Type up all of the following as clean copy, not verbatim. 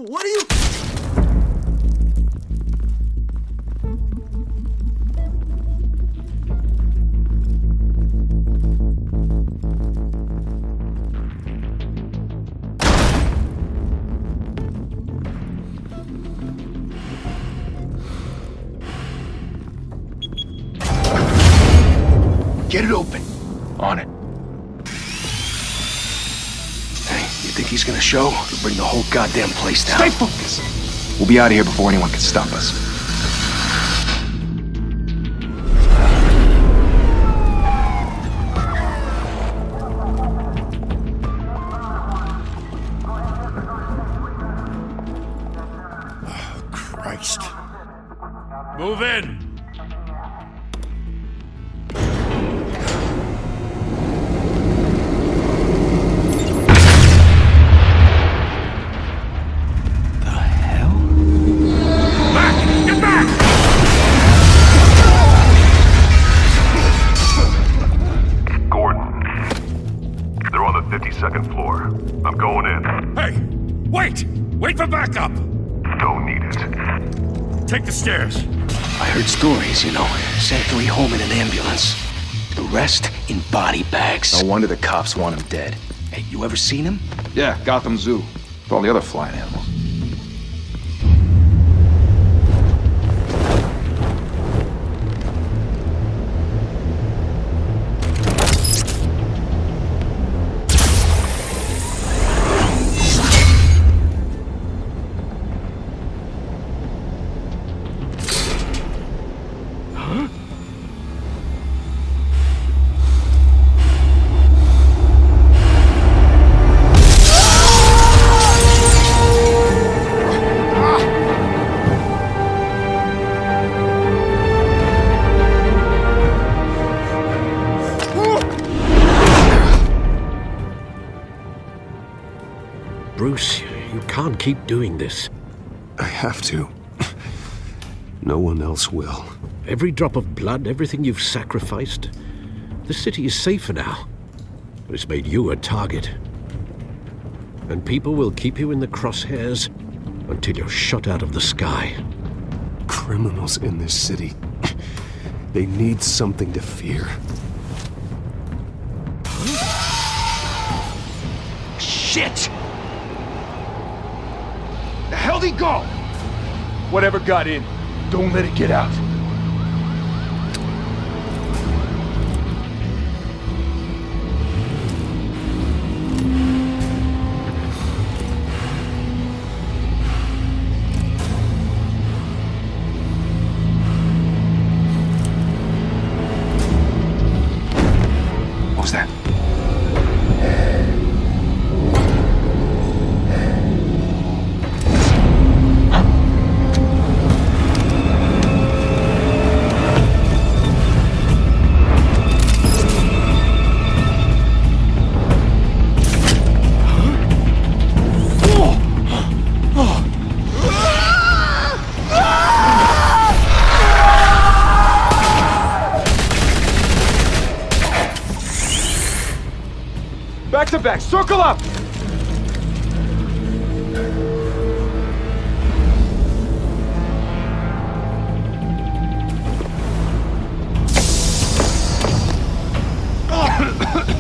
What are you... Get it open. On it. Hey, you think he's gonna show? He'll bring the whole goddamn place down. Stay focused! We'll be out of here before anyone can stop us. Oh, Christ. Move in! Second floor. I'm going in. Hey! Wait! Wait for backup! Don't need it. Take the stairs. I heard stories, you know. Sent 3 home in an ambulance. The rest in body bags. No wonder the cops want him dead. Hey, you ever seen him? Yeah, Gotham Zoo. With all the other flying animals. Bruce, you can't keep doing this. I have to. No one else will. Every drop of blood, everything you've sacrificed. The city is safer now. But it's made you a target. And people will keep you in the crosshairs until you're shot out of the sky. Criminals in this city. They need something to fear. Shit! The hell'd he go? Whatever got in, don't let it get out. What was that? Back to back, circle up!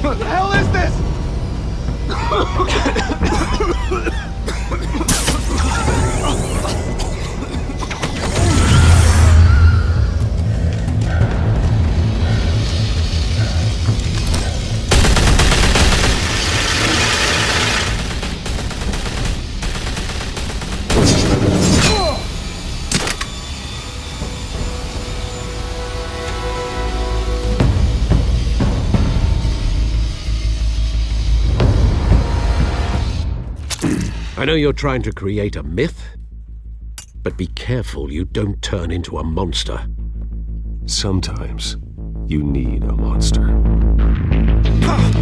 What the hell is this? I know you're trying to create a myth, but be careful you don't turn into a monster. Sometimes you need a monster.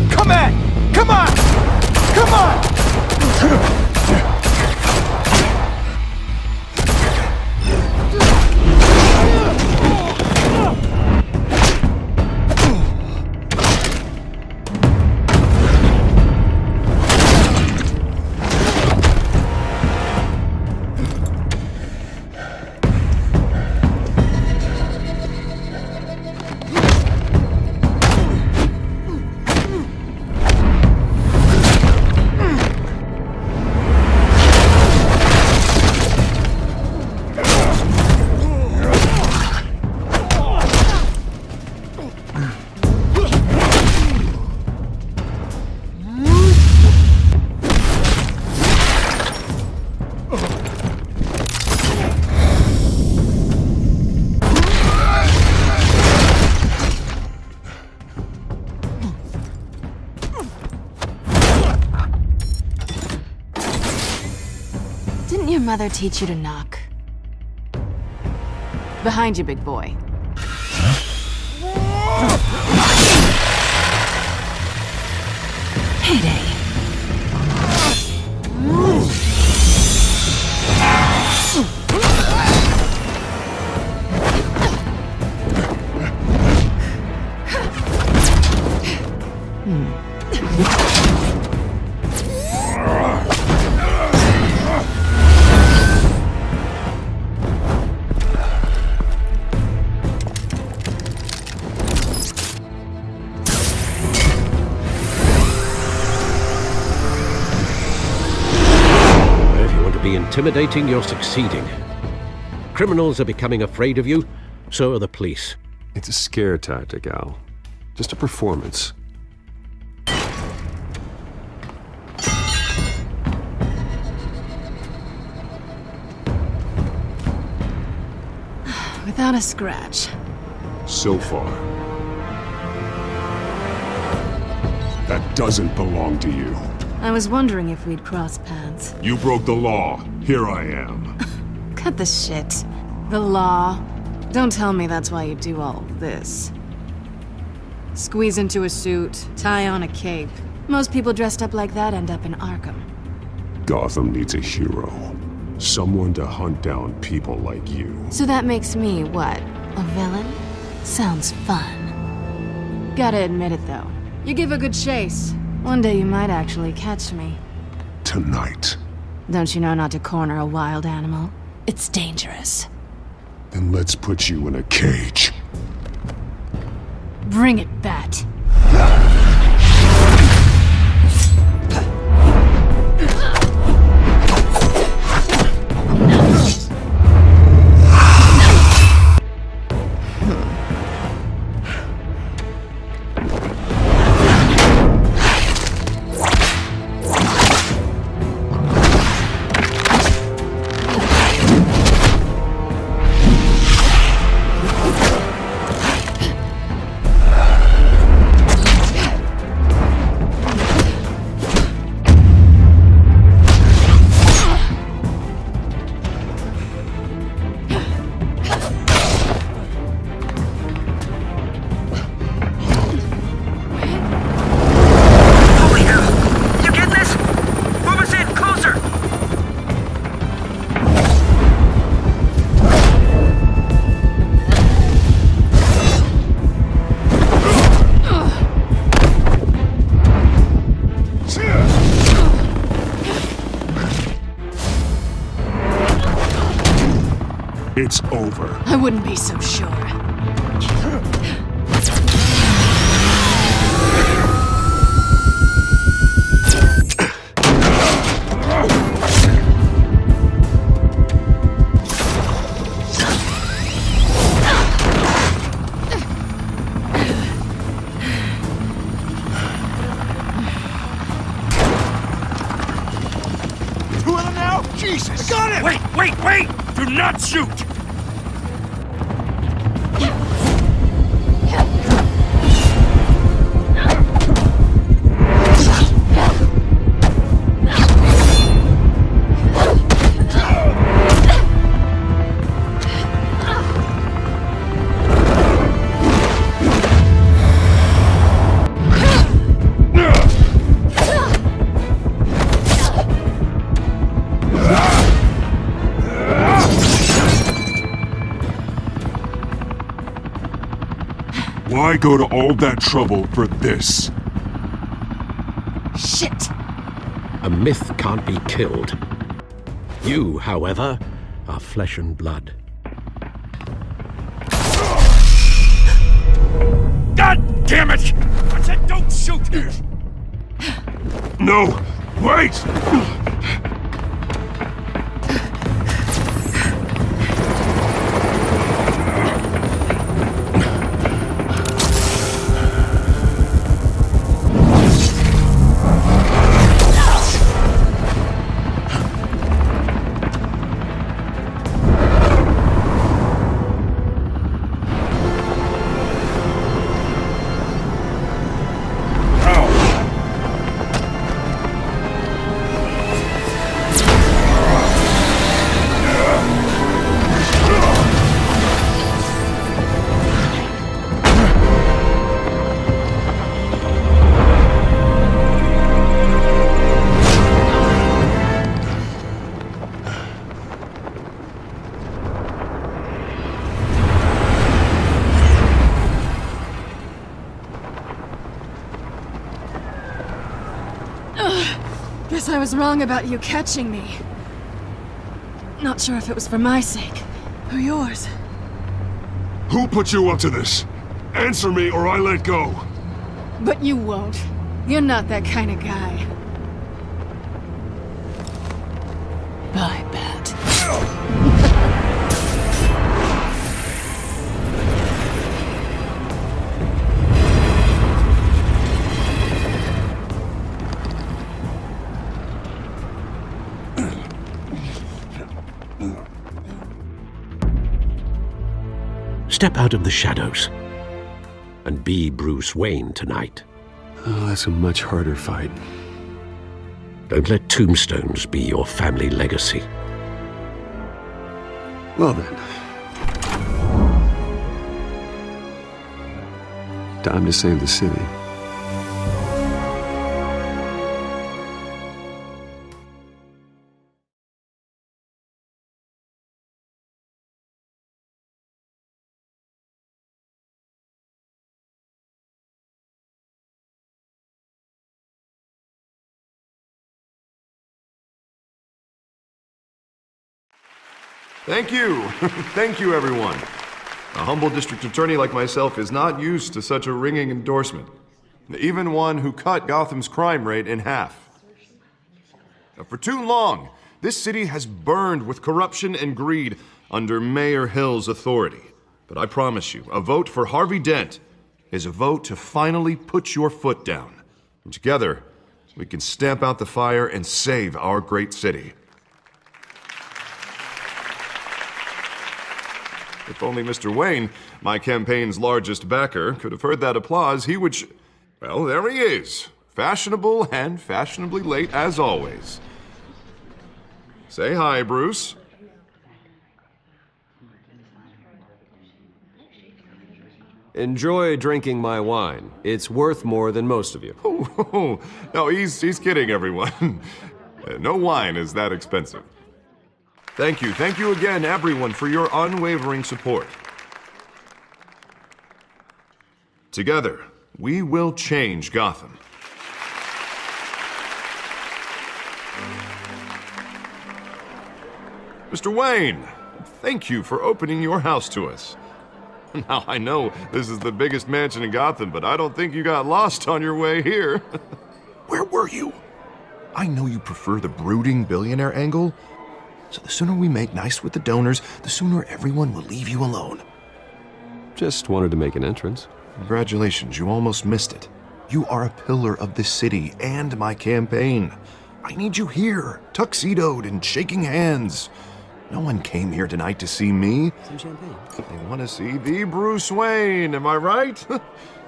Come on! Come on! Come on! your mother teach you to knock? Behind you, big boy. Payday. Intimidating, you're succeeding. Criminals are becoming afraid of you, so are the police. It's a scare tactic, Al. Just a performance. Without a scratch. So far. That doesn't belong to you. I was wondering if we'd cross paths. You broke the law. Here I am. Cut the shit. The law. Don't tell me that's why you do all this. Squeeze into a suit, tie on a cape. Most people dressed up like that end up in Arkham. Gotham needs a hero. Someone to hunt down people like you. So that makes me, what, a villain? Sounds fun. Gotta admit it, though. You give a good chase. One day you might actually catch me. Tonight. Don't you know not to corner a wild animal? It's dangerous. Then let's put you in a cage. Bring it, Bat. It's over. I wouldn't be so sure. Two of them now? Jesus! Got him! Wait! Do not shoot! Why go to all that trouble for this? Shit! A myth can't be killed. You, however, are flesh and blood. God damn it! I said don't shoot! No! Wait! Guess I was wrong about you catching me. Not sure if it was for my sake or yours. Who put you up to this? Answer me or I let go. But you won't. You're not that kind of guy. I bet. Step out of the shadows and be Bruce Wayne tonight. Oh, that's a much harder fight. Don't let tombstones be your family legacy. Well then. Time to save the city. Thank you. Thank you, everyone. A humble district attorney like myself is not used to such a ringing endorsement. Even one who cut Gotham's crime rate in half. For too long, this city has burned with corruption and greed under Mayor Hill's authority. But I promise you, a vote for Harvey Dent is a vote to finally put your foot down. And together, we can stamp out the fire and save our great city. If only Mr. Wayne, my campaign's largest backer, could have heard that applause, he would well, there he is. Fashionable and fashionably late as always. Say hi, Bruce. Enjoy drinking my wine. It's worth more than most of you. Oh, no, he's kidding, everyone. No wine is that expensive. Thank you again, everyone, for your unwavering support. Together, we will change Gotham. Mr. Wayne, thank you for opening your house to us. Now, I know this is the biggest mansion in Gotham, but I don't think you got lost on your way here. Where were you? I know you prefer the brooding billionaire angle, so the sooner we make nice with the donors, the sooner everyone will leave you alone. Just wanted to make an entrance. Congratulations, you almost missed it. You are a pillar of this city and my campaign. I need you here, tuxedoed and shaking hands. No one came here tonight to see me. Some champagne. They want to see the Bruce Wayne, am I right?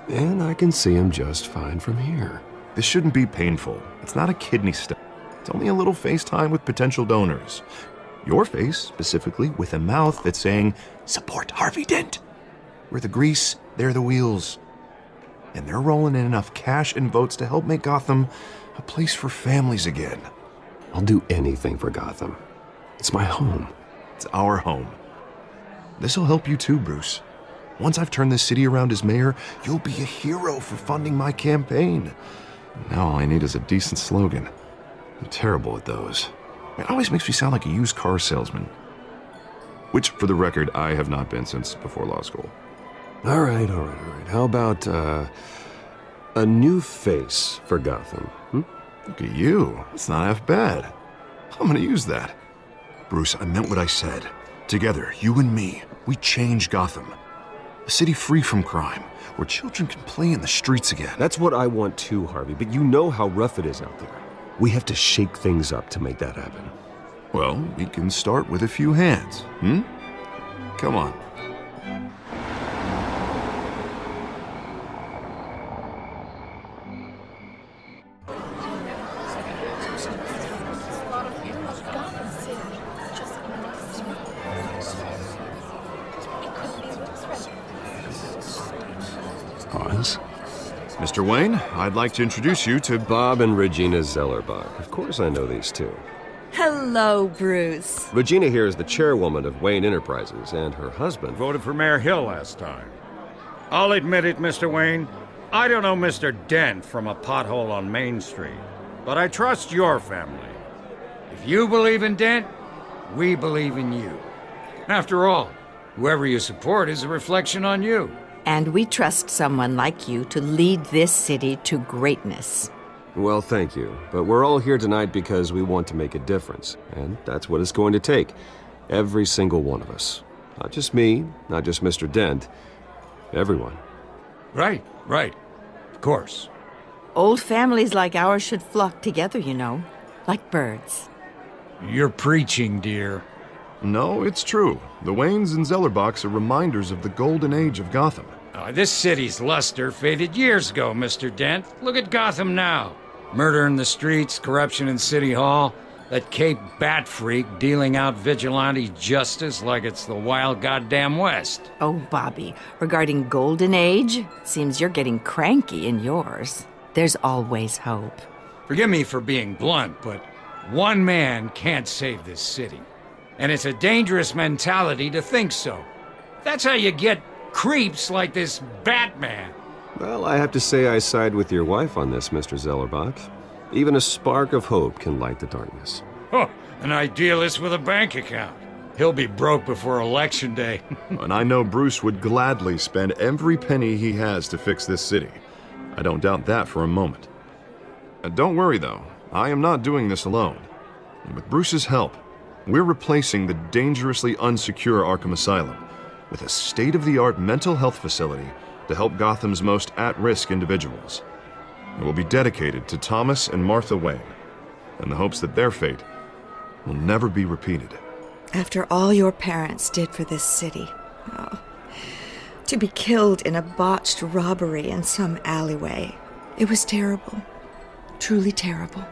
And I can see him just fine from here. This shouldn't be painful. It's not a kidney stone. It's only a little FaceTime with potential donors. Your face, specifically, with a mouth that's saying, support Harvey Dent. We're the grease, they're the wheels. And they're rolling in enough cash and votes to help make Gotham a place for families again. I'll do anything for Gotham. It's my home. It's our home. This'll help you too, Bruce. Once I've turned this city around as mayor, you'll be a hero for funding my campaign. Now all I need is a decent slogan. I'm terrible at those. It always makes me sound like a used car salesman. Which, for the record, I have not been since before law school. All right. How about, a new face for Gotham? Look at you. It's not half bad. I'm gonna use that. Bruce, I meant what I said. Together, you and me, we change Gotham. A city free from crime, where children can play in the streets again. That's what I want too, Harvey, but you know how rough it is out there. We have to shake things up to make that happen. Well, we can start with a few hands, Come on. Pause. Mr. Wayne, I'd like to introduce you to Bob and Regina Zellerbach. Of course I know these two. Hello, Bruce. Regina here is the chairwoman of Wayne Enterprises, and her husband... Voted for Mayor Hill last time. I'll admit it, Mr. Wayne. I don't know Mr. Dent from a pothole on Main Street. but I trust your family. If you believe in Dent, we believe in you. After all, whoever you support is a reflection on you. And we trust someone like you to lead this city to greatness. Well, thank you. But we're all here tonight because we want to make a difference. And that's what it's going to take. Every single one of us. Not just me, not just Mr. Dent. Everyone. Right. Of course. Old families like ours should flock together, you know. Like birds. You're preaching, dear. No, it's true. The Waynes and Zellerbachs are reminders of the golden age of Gotham. This city's luster faded years ago, Mr. Dent. Look at Gotham now. Murder in the streets, corruption in City Hall, that Cape Bat freak dealing out vigilante justice like it's the wild goddamn West. Oh, Bobby, regarding Golden Age, seems you're getting cranky in yours. There's always hope. Forgive me for being blunt, but one man can't save this city. And it's a dangerous mentality to think so. That's how you get creeps like this Batman. Well, I have to say I side with your wife on this, Mr. Zellerbach. Even a spark of hope can light the darkness. Oh, an idealist with a bank account. He'll be broke before Election Day. And I know Bruce would gladly spend every penny he has to fix this city. I don't doubt that for a moment. Don't worry, though. I am not doing this alone. And with Bruce's help, we're replacing the dangerously unsecure Arkham Asylum with a state-of-the-art mental health facility to help Gotham's most at-risk individuals. It will be dedicated to Thomas and Martha Wayne, in the hopes that their fate will never be repeated. After all your parents did for this city, to be killed in a botched robbery in some alleyway, it was terrible. Truly terrible.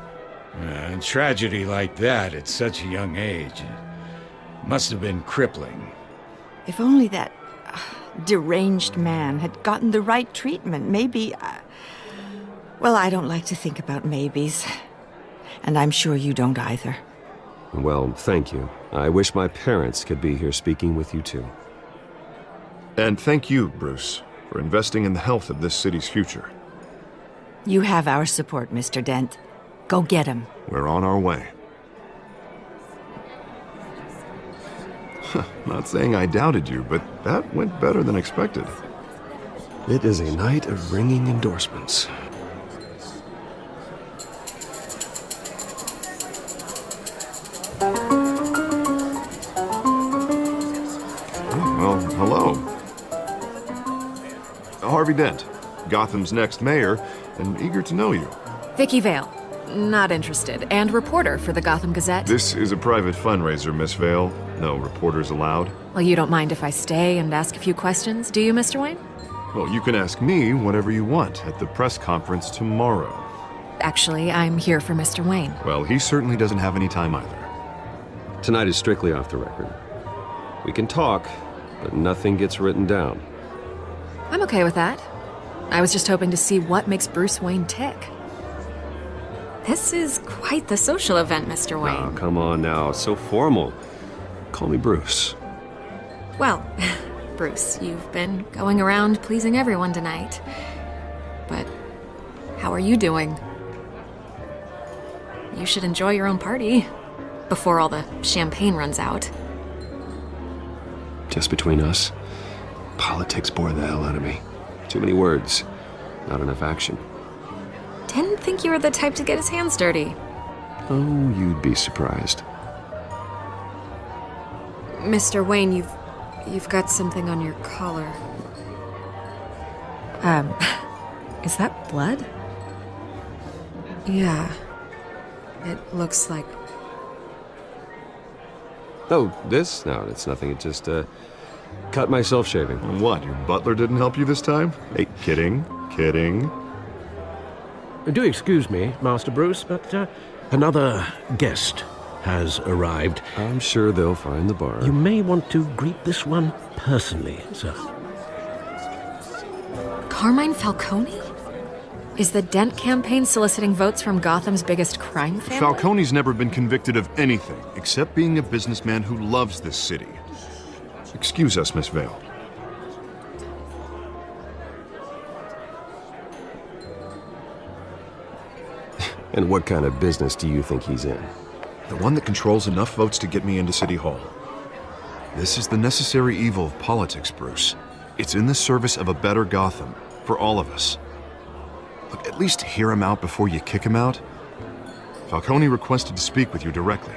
A tragedy like that at such a young age must have been crippling. If only that deranged man had gotten the right treatment, maybe... Well, I don't like to think about maybes. And I'm sure you don't either. Well, thank you. I wish my parents could be here speaking with you too. And thank you, Bruce, for investing in the health of this city's future. You have our support, Mr. Dent. Go get him. We're on our way. Not saying I doubted you, but that went better than expected. It is a night of ringing endorsements. Well, hello. Harvey Dent, Gotham's next mayor, and eager to know you. Vicky Vale. Not interested. And reporter for the Gotham Gazette. This is a private fundraiser, Miss Vale. No reporters allowed. Well, you don't mind if I stay and ask a few questions, do you, Mr. Wayne? Well, you can ask me whatever you want at the press conference tomorrow. Actually, I'm here for Mr. Wayne. Well, he certainly doesn't have any time either. Tonight is strictly off the record. We can talk, but nothing gets written down. I'm okay with that. I was just hoping to see what makes Bruce Wayne tick. This is quite the social event, Mr. Wayne. Oh, come on now. It's so formal. Call me Bruce. Well, Bruce, you've been going around pleasing everyone tonight. But how are you doing? You should enjoy your own party before all the champagne runs out. Just between us, politics bore the hell out of me. Too many words, not enough action. Didn't think you were the type to get his hands dirty. Oh, you'd be surprised. Mr. Wayne, you've got something on your collar. Is that blood? Yeah. It looks like... Oh, this? No, it's nothing. It just, cut myself shaving. What, your butler didn't help you this time? Hey, kidding. Do excuse me, Master Bruce, but another guest has arrived. I'm sure they'll find the bar. You may want to greet this one personally, sir. Carmine Falcone? Is the Dent campaign soliciting votes from Gotham's biggest crime family? Falcone's never been convicted of anything except being a businessman who loves this city. Excuse us, Miss Vale. And what kind of business do you think he's in? The one that controls enough votes to get me into City Hall. This is the necessary evil of politics, Bruce. It's in the service of a better Gotham, for all of us. Look, at least hear him out before you kick him out. Falcone requested to speak with you directly.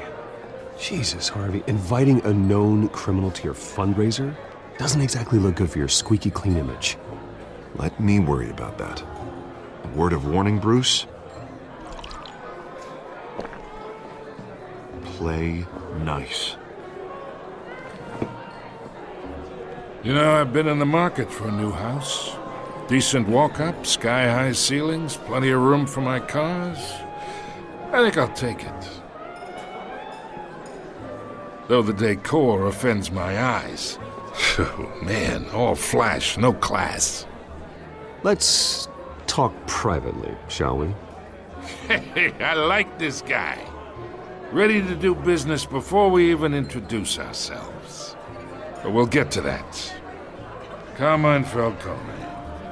Jesus, Harvey, inviting a known criminal to your fundraiser doesn't exactly look good for your squeaky clean image. Let me worry about that. A word of warning, Bruce? Play nice. You know, I've been in the market for a new house. Decent walk-up, sky-high ceilings, plenty of room for my cars. I think I'll take it. Though the decor offends my eyes. Oh, man, all flash, no class. Let's talk privately, shall we? Hey, I like this guy. Ready to do business before we even introduce ourselves. But we'll get to that. Carmine Falcone,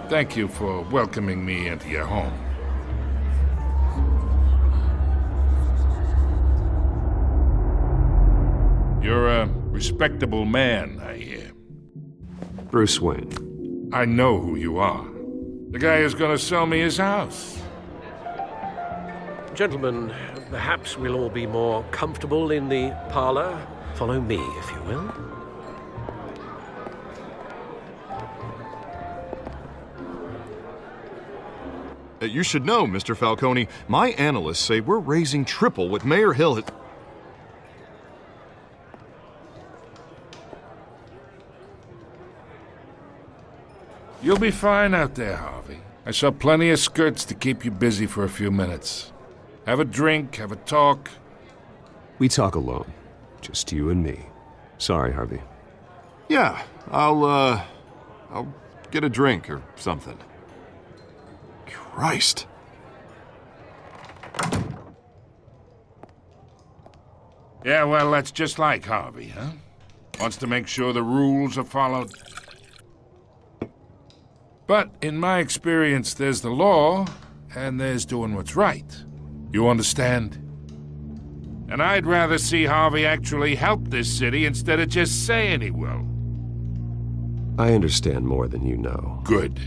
thank you for welcoming me into your home. You're a respectable man, I hear. Bruce Wayne. I know who you are. The guy who's gonna sell me his house. Gentlemen, perhaps we'll all be more comfortable in the parlor. Follow me, if you will. You should know, Mr. Falcone, my analysts say we're raising triple what Mayor Hill had... You'll be fine out there, Harvey. I saw plenty of skirts to keep you busy for a few minutes. Have a drink, have a talk. We talk alone. Just you and me. Sorry, Harvey. Yeah, I'll get a drink or something. Christ. Yeah, well, that's just like Harvey, huh? Wants to make sure the rules are followed. But in my experience, there's the law, and there's doing what's right. You understand? And I'd rather see Harvey actually help this city instead of just saying he will. I understand more than you know. Good.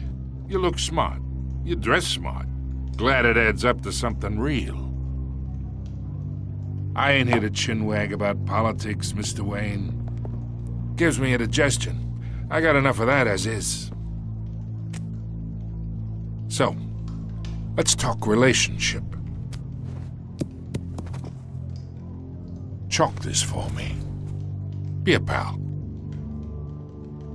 You look smart. You dress smart. Glad it adds up to something real. I ain't here to chinwag about politics, Mr. Wayne. Gives me indigestion. I got enough of that as is. So, let's talk relationship. Chalk this for me. Be a pal.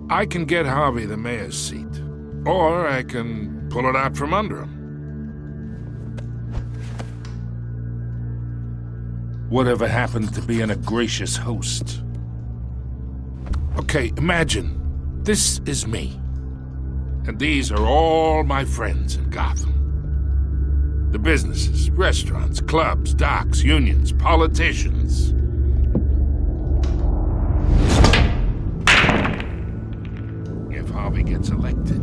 I can get Harvey the mayor's seat, or I can pull it out from under him. Whatever happened to being a gracious host? Okay, imagine this is me. And these are all my friends in Gotham. The businesses, restaurants, clubs, docks, unions, politicians. If Harvey gets elected.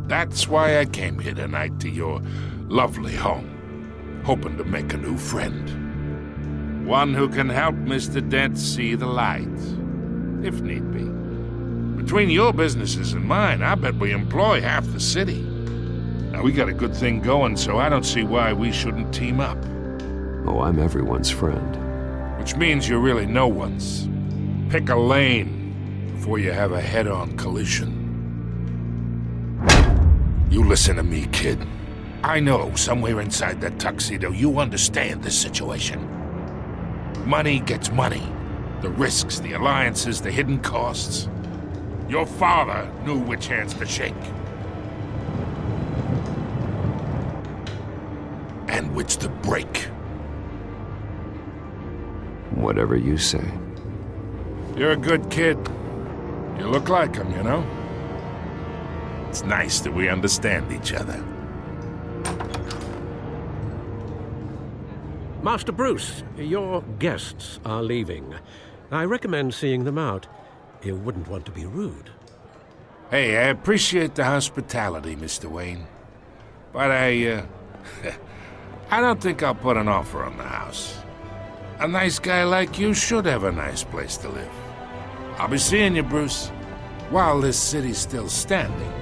That's why I came here tonight to your lovely home, hoping to make a new friend. One who can help Mr. Dent see the light, if need be. Between your businesses and mine, I bet we employ half the city. Now, we got a good thing going, so I don't see why we shouldn't team up. Oh, I'm everyone's friend. Which means you're really no one's. Pick a lane before you have a head-on collision. You listen to me, kid. I know somewhere inside that tuxedo you understand this situation. Money gets money. The risks, the alliances, the hidden costs. Your father knew which hands to shake. And which to break. Whatever you say. You're a good kid. You look like him, you know? It's nice that we understand each other. Master Bruce, your guests are leaving. I recommend seeing them out. You wouldn't want to be rude. Hey, I appreciate the hospitality, Mr. Wayne. But I don't think I'll put an offer on the house. A nice guy like you should have a nice place to live. I'll be seeing you, Bruce, while this city's still standing.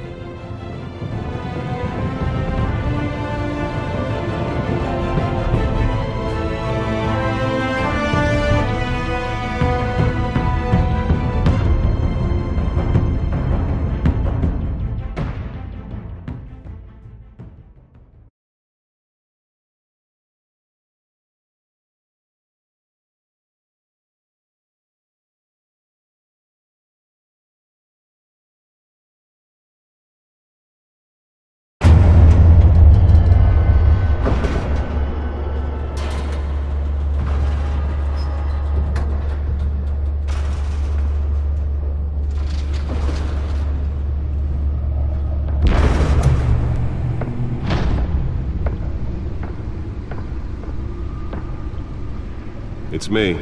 It's me.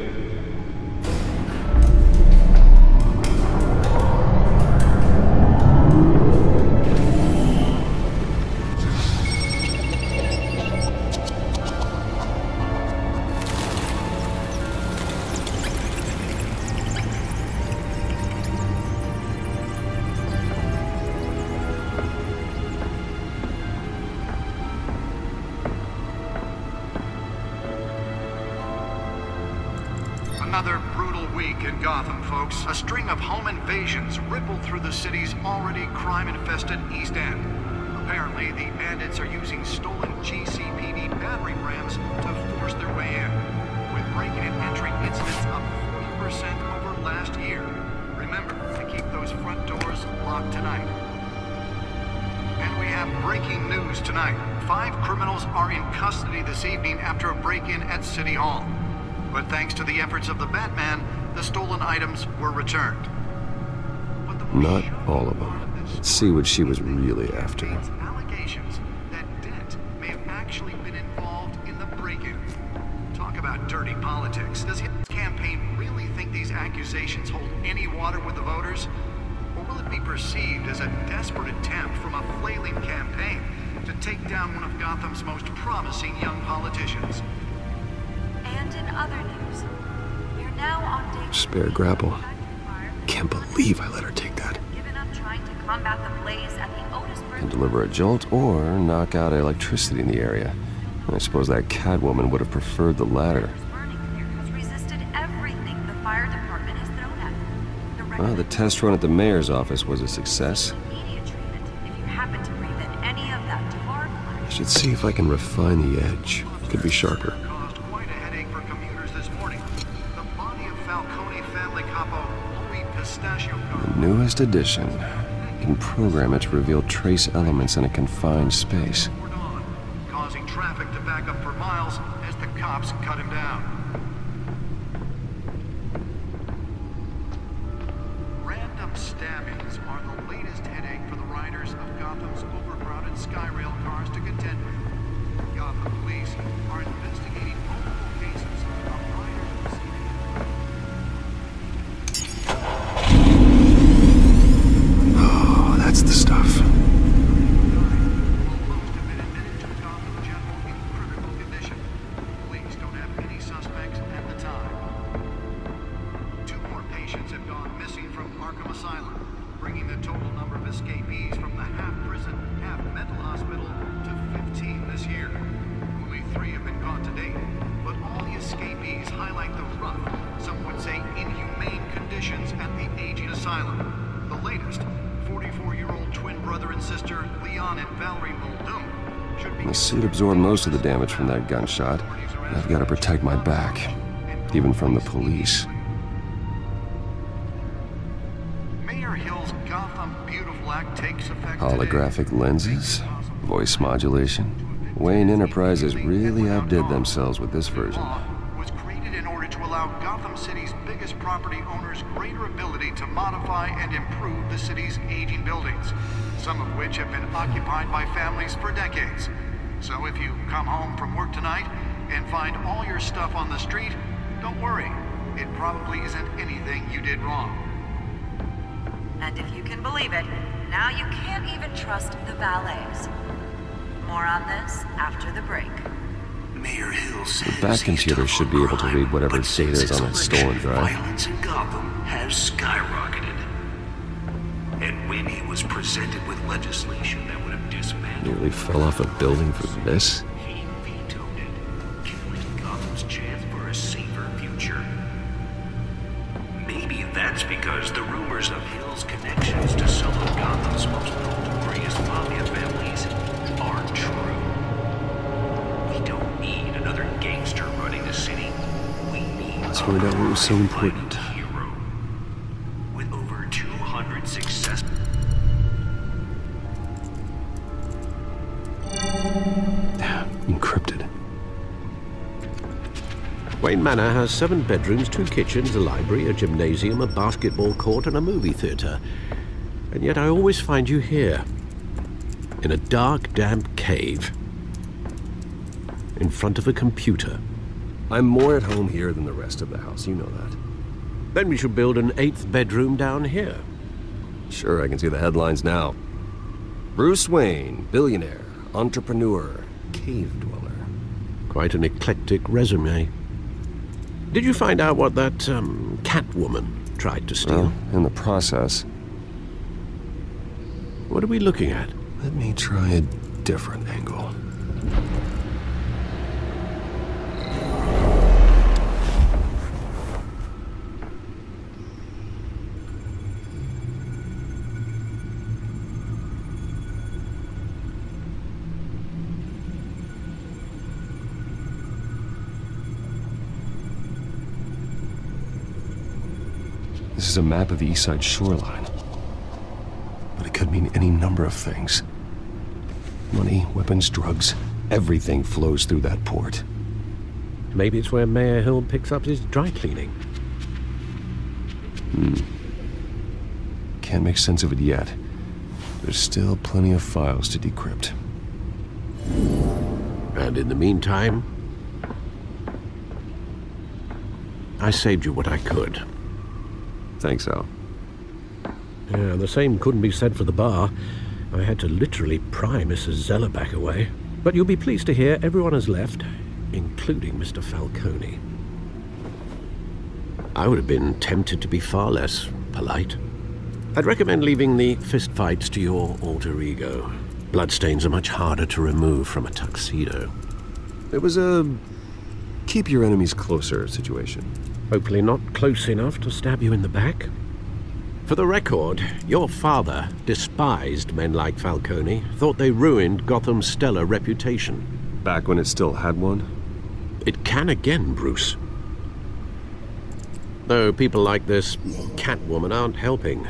Another brutal week in Gotham, folks. A string of home invasions rippled through the city's already crime-infested East End. Apparently, the bandits are using stolen GCPD battery rams to force their way in, with breaking and entering incidents up 40% over last year. Remember to keep those front doors locked tonight. And we have breaking news tonight. 5 criminals are in custody this evening after a break-in at City Hall. But thanks to the efforts of the Batman, the stolen items were returned. Not all of them. Let's see what she was really after. Allegations that Dent may have actually been involved in the break-in. Talk about dirty politics. Does his campaign really think these accusations hold any water with the voters? Or will it be perceived as a desperate attempt from a flailing campaign to take down one of Gotham's most promising young politicians? And in other news, we're now on day Spare grapple. Can't believe I let her take that. given up trying to combat the blaze at the Otisburg. Can deliver a jolt or knock out electricity in the area. I suppose that Catwoman would have preferred the latter. Burning here has resisted everything the fire department has thrown at it. Well, the test run at the mayor's office was a success. Immediate treatment if you happen to breathe in any of that tar. I should see if I can refine the edge. Could be sharper. Caused quite a headache for commuters this morning. The body of Falcone family capo Louis Pistachio. The newest addition. Can program it to reveal trace elements in a confined space. Causing traffic to back up for miles as the cops cut him down. Random stabbings are the latest headache for the riders of Gotham's overcrowded Skyrail cars to contend with. Gotham police are investigating multiple cases of riders Oh, that's the stuff. Police don't have any suspects at the time. 2 more patients have gone missing from Arkham Asylum, bringing the total number of escapees from the half-prison, half-mental hospital to 15 this year. Only 3 have been caught to date, but all the escapees highlight the rough, some would say inhumane conditions at the aging asylum. The latest, 44-year-old twin brother and sister Leon and Valerie Muldoon should be... The suit absorbed most of the damage from that gunshot. I've got to protect my back, even from the police. Mayor Hill's Gotham Beautiful Act takes effect Holographic lenses, voice modulation. Wayne Enterprises really outdid themselves with this version. was created in order to allow Gotham City's biggest property owners greater ability to modify and improve the city's aging buildings, some of which have been occupied by families for decades. So if you come home from work tonight and find all your stuff on the street, don't worry. It probably isn't anything you did wrong. And if you can believe it, and now you can't even trust the valets. More on this after the break. Mayor Hill says The Bat computer should be able to read whatever data is on that stolen drive. Violence in Gotham has skyrocketed. And when he was presented with legislation that would have dismantled... Nearly fell off a building for this? He vetoed it, killing Gotham's chance for a safer future. Maybe that's because the rumors of Hill's connections to some of Gotham's most notorious mafia families aren't true. We don't need another gangster running the city. We need Let's find out what was so important. hero. With over 200 success... Encrypted. Wayne Manor has 7 bedrooms, 2 kitchens, a library, a gymnasium, a basketball court, and a movie theater. And yet I always find you here. In a dark, damp cave. In front of a computer. I'm more at home here than the rest of the house, you know that. Then we should build an 8th bedroom down here. Sure, I can see the headlines now. Bruce Wayne, billionaire, entrepreneur, cave dweller. Quite an eclectic resume. Did you find out what that, Catwoman tried to steal? Well, in the process. What are we looking at? Let me try a different angle. This is a map of the East Side shoreline. But it could mean any number of things. Money, weapons, drugs, everything flows through that port. Maybe it's where Mayor Hill picks up his dry cleaning. Can't make sense of it yet. There's still plenty of files to decrypt. And in the meantime, I saved you what I could. Thanks, Al. Yeah, the same couldn't be said for the bar. I had to literally pry Mrs. Zellerback away. But you'll be pleased to hear everyone has left, including Mr. Falcone. I would have been tempted to be far less polite. I'd recommend leaving the fistfights to your alter ego. Bloodstains are much harder to remove from a tuxedo. It was a keep your enemies closer situation. Hopefully not close enough to stab you in the back. For the record, your father despised men like Falcone, thought they ruined Gotham's stellar reputation. Back when it still had one? It can again, Bruce. Though people like this Catwoman aren't helping.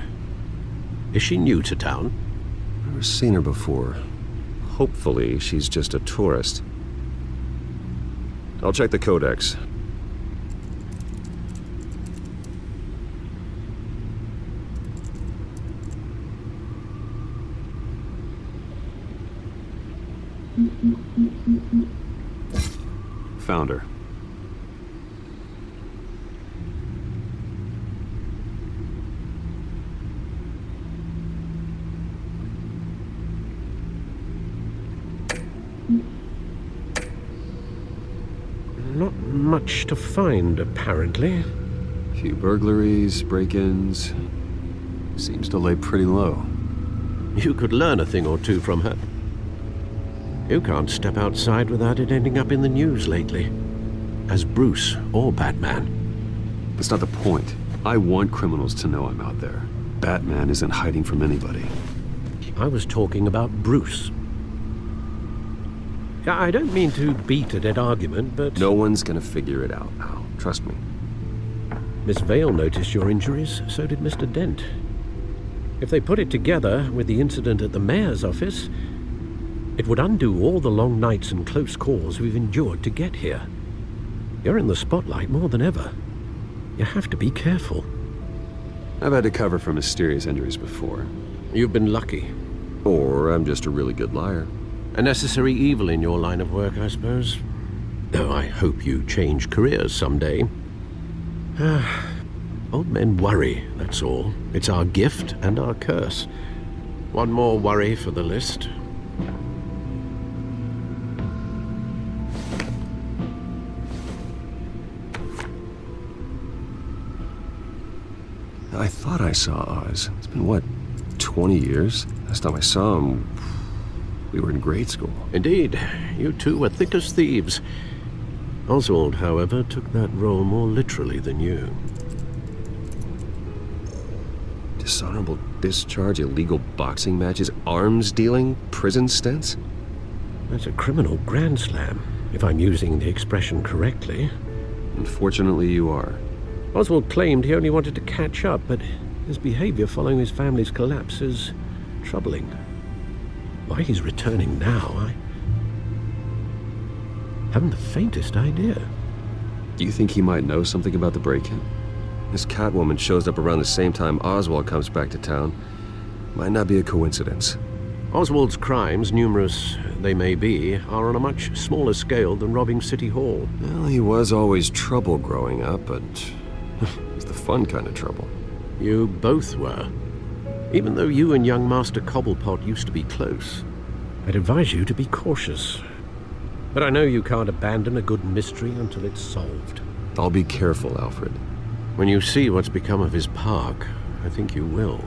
Is she new to town? Never seen her before. Hopefully she's just a tourist. I'll check the codex. Found her. Not much to find, apparently. Few burglaries, break-ins. Seems to lay pretty low. You could learn a thing or two from her. You can't step outside without it ending up in the news lately. As Bruce or Batman. That's not the point. I want criminals to know I'm out there. Batman isn't hiding from anybody. I was talking about Bruce. I don't mean to beat a dead argument, but... No one's gonna figure it out, Al. Trust me. Miss Vale noticed your injuries, so did Mr. Dent. If they put it together with the incident at the mayor's office, it would undo all the long nights and close calls we've endured to get here. You're in the spotlight more than ever. You have to be careful. I've had to cover for mysterious injuries before. You've been lucky. Or I'm just a really good liar. A necessary evil in your line of work, I suppose. Though I hope you change careers someday. Old men worry, that's all. It's our gift and our curse. One more worry for the list. I thought I saw Oz. It's been, what, 20 years? Last time I saw him, we were in grade school. Indeed, you two were thick as thieves. Oswald, however, took that role more literally than you. Dishonorable discharge, illegal boxing matches, arms dealing, prison stints? That's a criminal grand slam, if I'm using the expression correctly. Unfortunately, you are. Oswald claimed he only wanted to catch up, but his behavior following his family's collapse is troubling. Why he's returning now, I haven't the faintest idea. Do you think he might know something about the break-in? This Catwoman shows up around the same time Oswald comes back to town. Might not be a coincidence. Oswald's crimes, numerous they may be, are on a much smaller scale than robbing City Hall. Well, he was always trouble growing up, but it's the fun kind of trouble. You both were. Even though you and young Master Cobblepot used to be close, I'd advise you to be cautious. But I know you can't abandon a good mystery until it's solved. I'll be careful, Alfred. When you see what's become of his park, I think you will.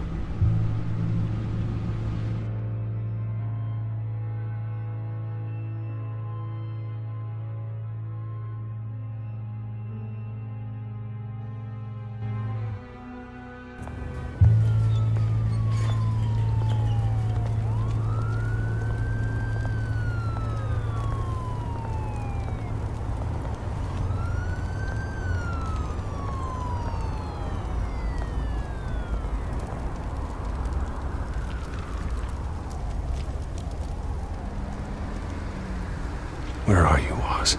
Where are you, Oz?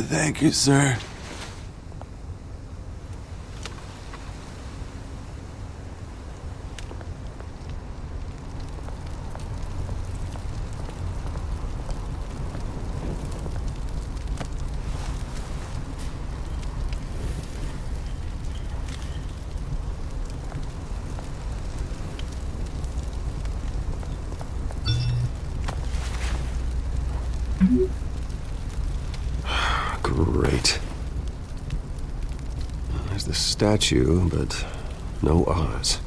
Thank you, sir. Great. There's the statue, but no Oz.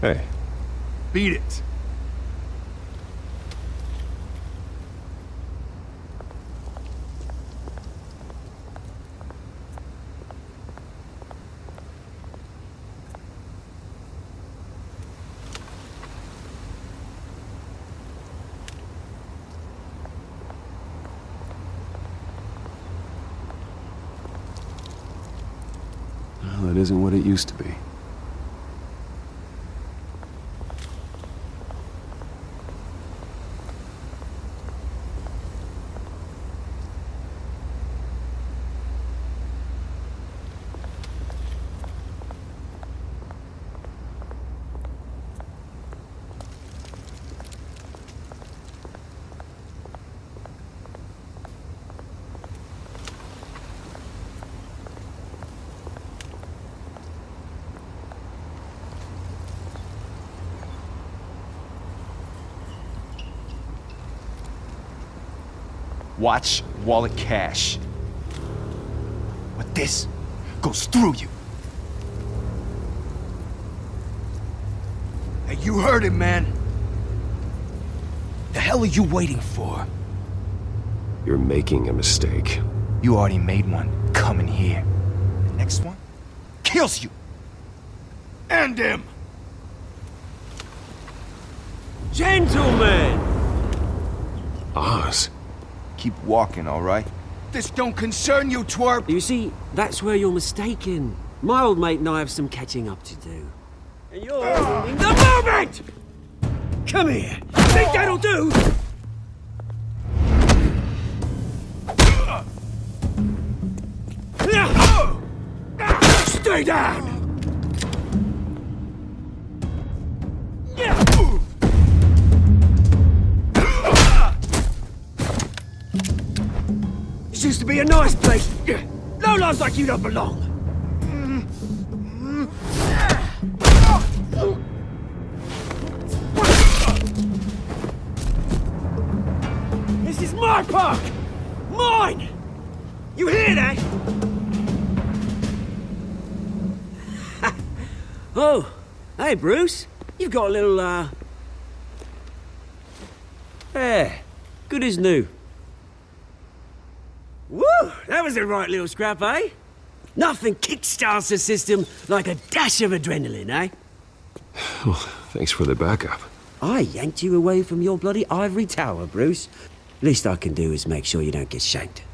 Hey. Beat it. Well, it isn't what it used to be. Watch wallet cash. But this goes through you. Hey, you heard it, man. The hell are you waiting for? You're making a mistake. You already made one coming here. The next one kills you. And him. Gentlemen! Oz. Keep walking, all right? This don't concern you, twerp. You see, that's where you're mistaken. My old mate and I have some catching up to do. And you're ruining the moment! Come here. Think that'll do? Stay down! This used to be a nice place. No lives like you don't belong. This is my park! Mine! You hear that? Oh, hey, Bruce. You've got a little, yeah, good as new. Woo! That was a right little scrap, eh? Nothing kickstarts the system like a dash of adrenaline, eh? Well, thanks for the backup. I yanked you away from your bloody ivory tower, Bruce. Least I can do is make sure you don't get shanked.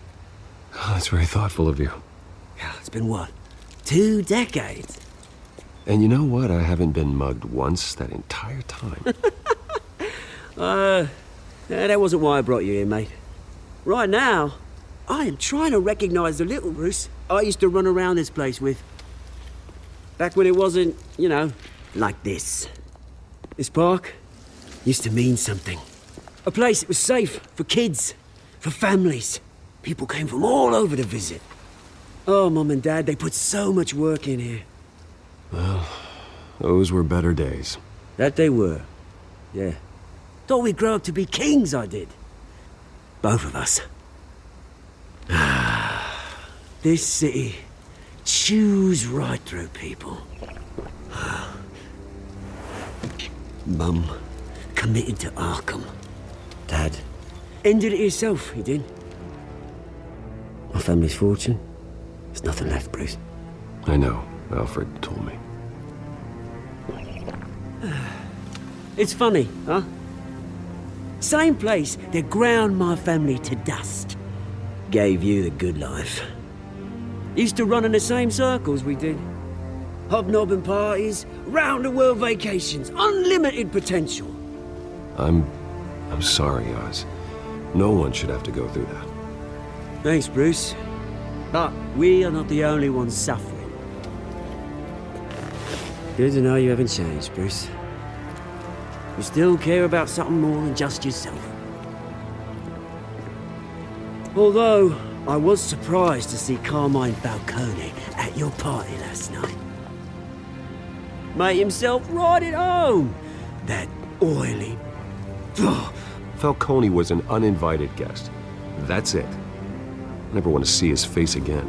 Oh, that's very thoughtful of you. It's been what? 2 decades? And you know what? I haven't been mugged once that entire time. That wasn't why I brought you here, mate. Right now, I am trying to recognize the little Bruce I used to run around this place with. Back when it wasn't, you know, like this. This park used to mean something. A place that was safe for kids, for families. People came from all over to visit. Oh, Mum and Dad, they put so much work in here. Well, those were better days. That they were. Yeah. Thought we'd grow up to be kings, I did. Both of us. This city chews right through people. Mum committed to Arkham. Dad ended it himself, he did. My family's fortune. There's nothing left, Bruce. I know. Alfred told me. It's funny, huh? Same place that ground my family to dust. Gave you the good life. Used to run in the same circles we did. Hobnobbing parties, round-the-world vacations, unlimited potential. I'm sorry, Oz. No one should have to go through that. Thanks, Bruce. But we are not the only ones suffering. Good to know you haven't changed, Bruce. You still care about something more than just yourself. Although, I was surprised to see Carmine Falcone at your party last night. Made himself right at home. That oily... Falcone was an uninvited guest. That's it. Never want to see his face again.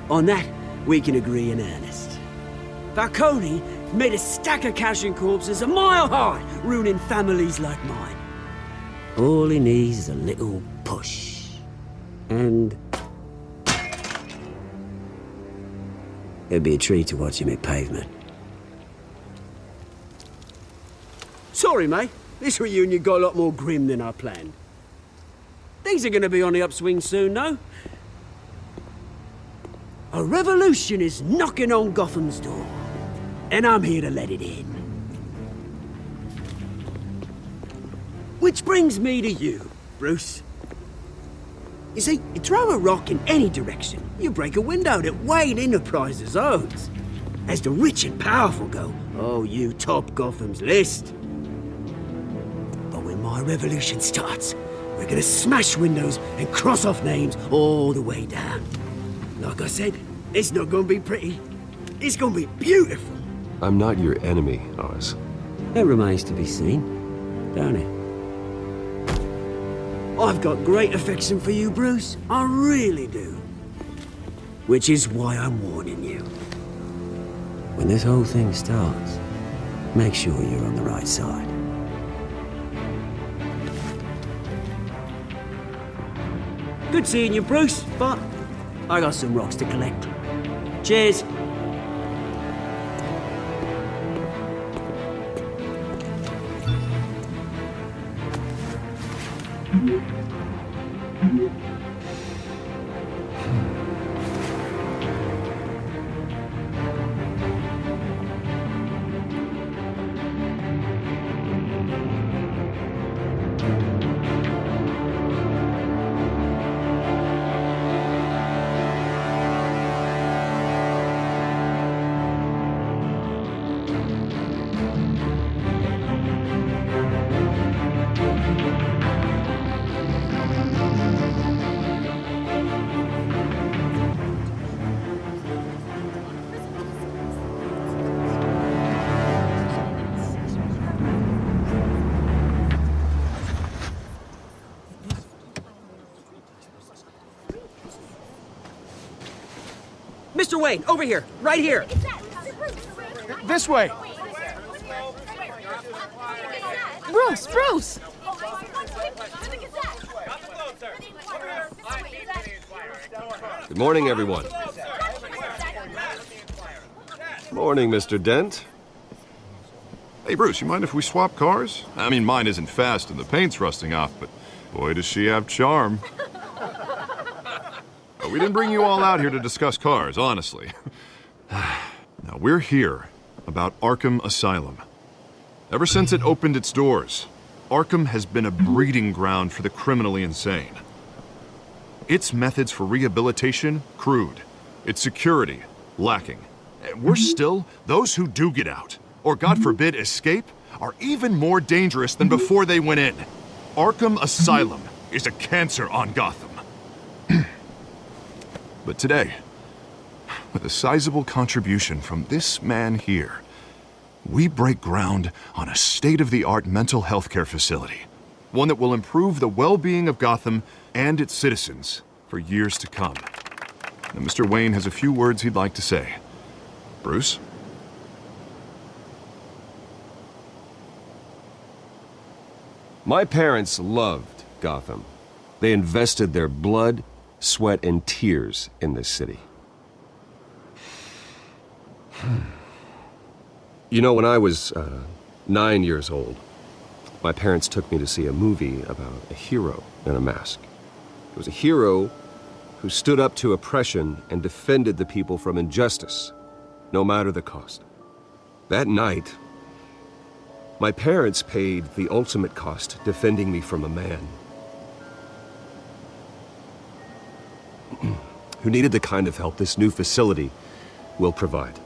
On that, we can agree in earnest. Falcone made a stack of cash and corpses a mile high, ruining families like mine. All he needs is a little push. And... it'd be a treat to watch him hit pavement. Sorry, mate. This reunion got a lot more grim than I planned. Things are gonna be on the upswing soon, though. A revolution is knocking on Gotham's door. And I'm here to let it in. Which brings me to you, Bruce. You see, you throw a rock in any direction, you break a window that Wayne Enterprises owns. As the rich and powerful go, oh, you top Gotham's list. But when my revolution starts, we're gonna smash windows and cross off names all the way down. Like I said, it's not gonna be pretty. It's gonna be beautiful. I'm not your enemy, Oz. It remains to be seen, don't it? I've got great affection for you, Bruce. I really do. Which is why I'm warning you. When this whole thing starts, make sure you're on the right side. Good seeing you, Bruce, but I got some rocks to collect. Cheers. Mr. Wayne, over here, right here. This way! Bruce! Good morning, everyone. Morning, Mr. Dent. Hey, Bruce, you mind if we swap cars? I mean, mine isn't fast and the paint's rusting off, but boy, does she have charm. We didn't bring you all out here to discuss cars, honestly. Now, we're here about Arkham Asylum. Ever since it opened its doors, Arkham has been a breeding ground for the criminally insane. Its methods for rehabilitation, crude. Its security, lacking. And worse still, those who do get out, or God forbid escape, are even more dangerous than before they went in. Arkham Asylum is a cancer on Gotham. But today, with a sizable contribution from this man here, we break ground on a state-of-the-art mental health care facility. One that will improve the well-being of Gotham and its citizens for years to come. Now, Mr. Wayne has a few words he'd like to say. Bruce? My parents loved Gotham. They invested their blood, sweat, and tears in this city. You know, when I was 9 years old, my parents took me to see a movie about a hero in a mask. It was a hero who stood up to oppression and defended the people from injustice, no matter the cost. That night, my parents paid the ultimate cost defending me from a man who needed the kind of help this new facility will provide.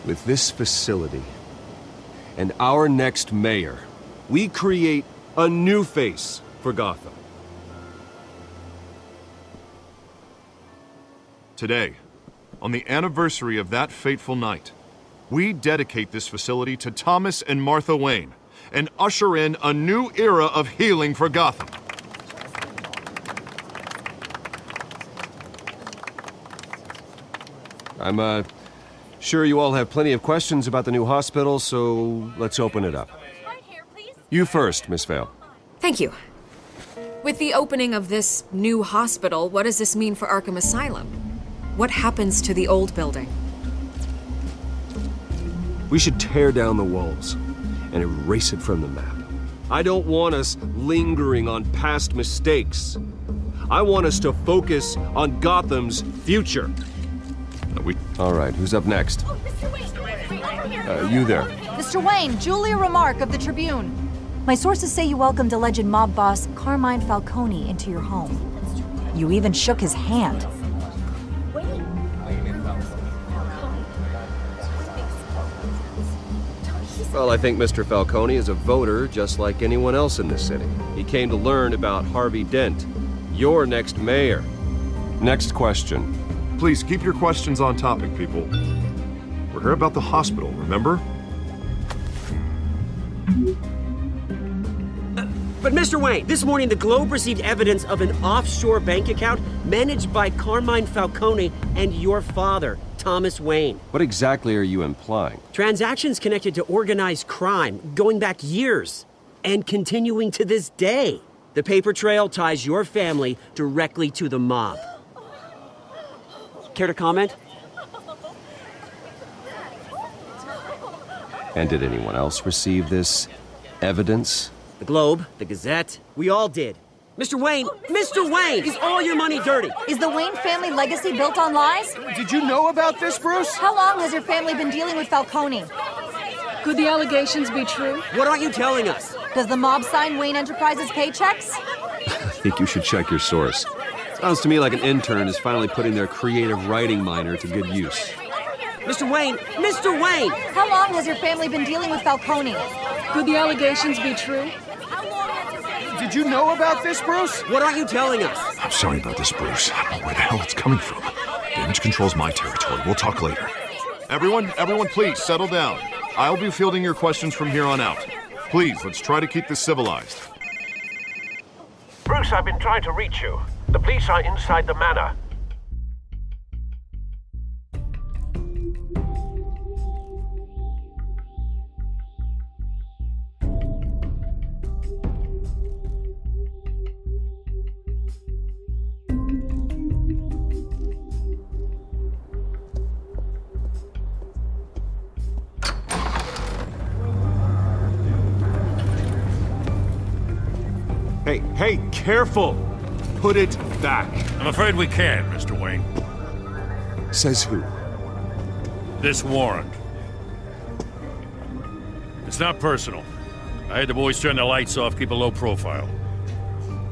With this facility and our next mayor, we create a new face for Gotham. Today, on the anniversary of that fateful night, we dedicate this facility to Thomas and Martha Wayne and usher in a new era of healing for Gotham. I'm sure you all have plenty of questions about the new hospital, so let's open it up. You first, Miss Vale. Thank you. With the opening of this new hospital, what does this mean for Arkham Asylum? What happens to the old building? We should tear down the walls and erase it from the map. I don't want us lingering on past mistakes. I want us to focus on Gotham's future. All right, who's up next? You there. Mr. Wayne, Julia Remark of the Tribune. My sources say you welcomed alleged mob boss Carmine Falcone into your home. You even shook his hand. Well, I think Mr. Falcone is a voter just like anyone else in this city. He came to learn about Harvey Dent, your next mayor. Next question. Please keep your questions on topic, people. for her about the hospital, remember? But Mr. Wayne, this morning the Globe received evidence of an offshore bank account managed by Carmine Falcone and your father, Thomas Wayne. What exactly are you implying? Transactions connected to organized crime going back years and continuing to this day. The paper trail ties your family directly to the mob. Care to comment? And did anyone else receive this evidence? The Globe, the Gazette, we all did. Mr. Wayne, is all your money dirty? Is the Wayne family legacy built on lies? Did you know about this, Bruce? How long has your family been dealing with Falcone? Could the allegations be true? What aren't you telling us? Does the mob sign Wayne Enterprises paychecks? I think you should check your source. Sounds to me like an intern is finally putting their creative writing minor to good use. Mr. Wayne! How long has your family been dealing with Falcone? Could the allegations be true? Did you know about this, Bruce? What aren't you telling us? I'm sorry about this, Bruce. I don't know where the hell it's coming from. Damage control's my territory. We'll talk later. Everyone, please settle down. I'll be fielding your questions from here on out. Please, let's try to keep this civilized. Bruce, I've been trying to reach you. The police are inside the manor. Hey, careful! Put it back. I'm afraid we can't, Mr. Wayne. Says who? This warrant. It's not personal. I had the boys turn the lights off, keep a low profile.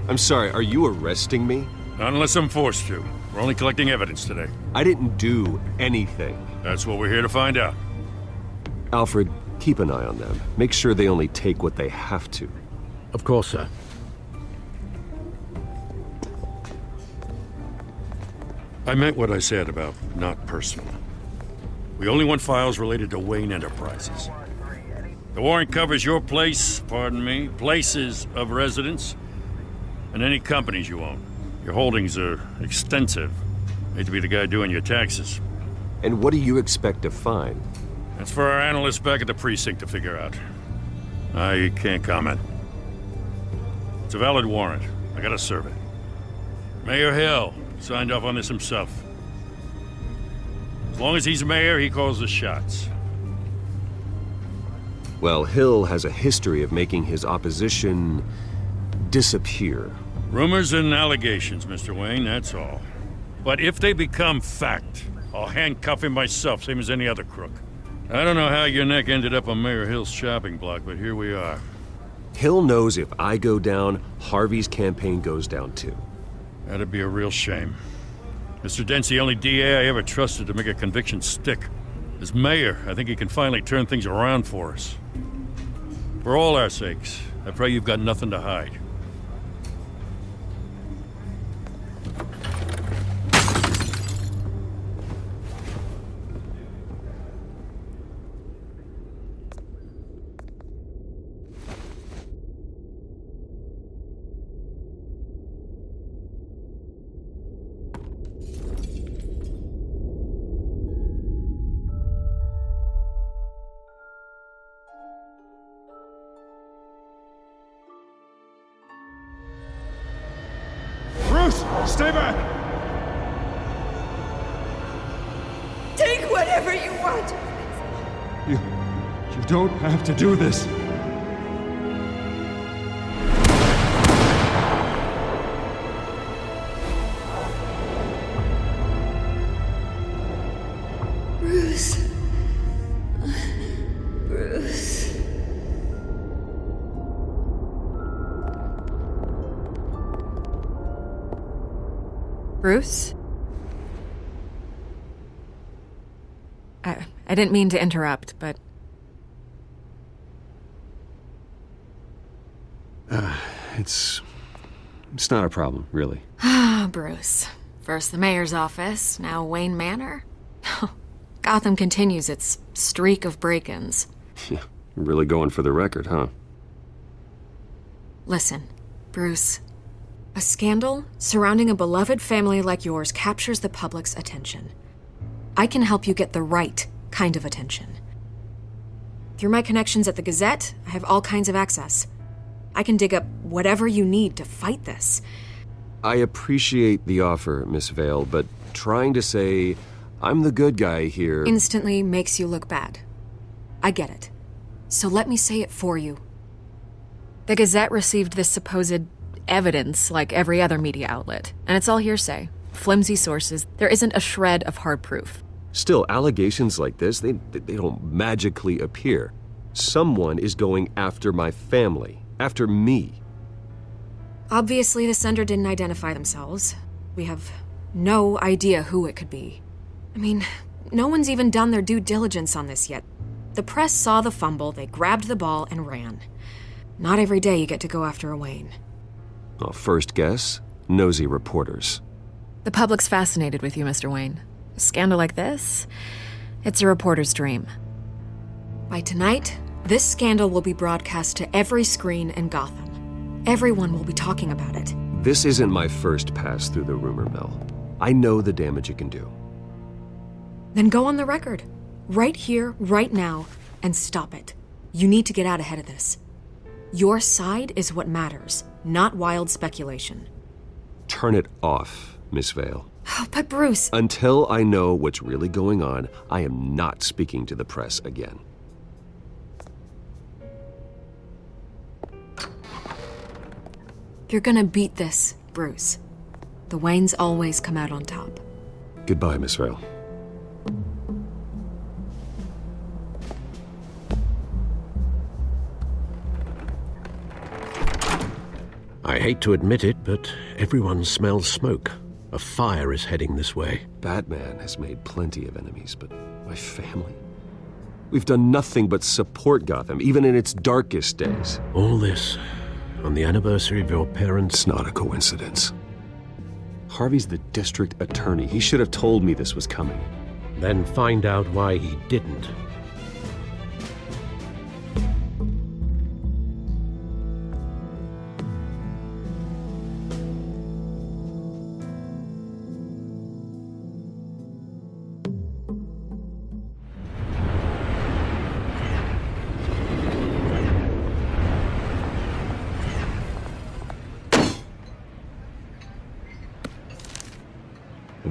I'm sorry, are you arresting me? Not unless I'm forced to. We're only collecting evidence today. I didn't do anything. That's what we're here to find out. Alfred, keep an eye on them. Make sure they only take what they have to. Of course, sir. I meant what I said about not personal. We only want files related to Wayne Enterprises. The warrant covers your place, places of residence, and any companies you own. Your holdings are extensive. Hate to be the guy doing your taxes. And what do you expect to find? That's for our analysts back at the precinct to figure out. I can't comment. It's a valid warrant. I gotta serve it. Mayor Hill signed off on this himself. As long as he's mayor, he calls the shots. Well, Hill has a history of making his opposition disappear. Rumors and allegations, Mr. Wayne, that's all. But if they become fact, I'll handcuff him myself, same as any other crook. I don't know how your neck ended up on Mayor Hill's shopping block, but here we are. Hill knows if I go down, Harvey's campaign goes down too. That'd be a real shame. Mr. Dent's the only DA I ever trusted to make a conviction stick. As mayor, I think he can finally turn things around for us. For all our sakes, I pray you've got nothing to hide. Stay back! Take whatever you want. You don't have to do this. Bruce. Bruce. Bruce? I didn't mean to interrupt, but... It's not a problem, really. Ah, Bruce. First the mayor's office, now Wayne Manor. Gotham continues its streak of break-ins. Yeah, really going for the record, huh? Listen, Bruce. A scandal surrounding a beloved family like yours captures the public's attention. I can help you get the right kind of attention. Through my connections at the Gazette, I have all kinds of access. I can dig up whatever you need to fight this. I appreciate the offer, Miss Vale, but trying to say I'm the good guy here instantly makes you look bad. I get it. So let me say it for you. The Gazette received this supposed evidence like every other media outlet, and it's all hearsay. Flimsy sources. There isn't a shred of hard proof. Still, allegations like this, they don't magically appear. Someone is going after my family, after me. Obviously, the sender didn't identify themselves. We have no idea who it could be. I mean, no one's even done their due diligence on this yet. The press saw the fumble, they grabbed the ball and ran. Not every day you get to go after a Wayne. Well, first guess, nosy reporters. The public's fascinated with you, Mr. Wayne. A scandal like this, it's a reporter's dream. By tonight, this scandal will be broadcast to every screen in Gotham. Everyone will be talking about it. This isn't my first pass through the rumor mill. I know the damage it can do. Then go on the record. Right here, right now, and stop it. You need to get out ahead of this. Your side is what matters, not wild speculation. Turn it off, Miss Vale. Oh, but Bruce... Until I know what's really going on, I am not speaking to the press again. You're gonna beat this, Bruce. The Waynes always come out on top. Goodbye, Miss Vale. I hate to admit it, but everyone smells smoke. A fire is heading this way. Batman has made plenty of enemies, but my family? We've done nothing but support Gotham, even in its darkest days. All this on the anniversary of your parents'... It's not a coincidence. Harvey's the district attorney. He should have told me this was coming. Then find out why he didn't.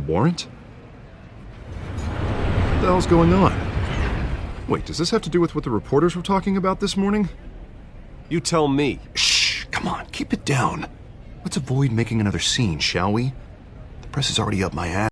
Warrant? What the hell's going on? Wait, does this have to do with what the reporters were talking about this morning? You tell me. Shh, come on, keep it down. Let's avoid making another scene, shall we? The press is already up my ass.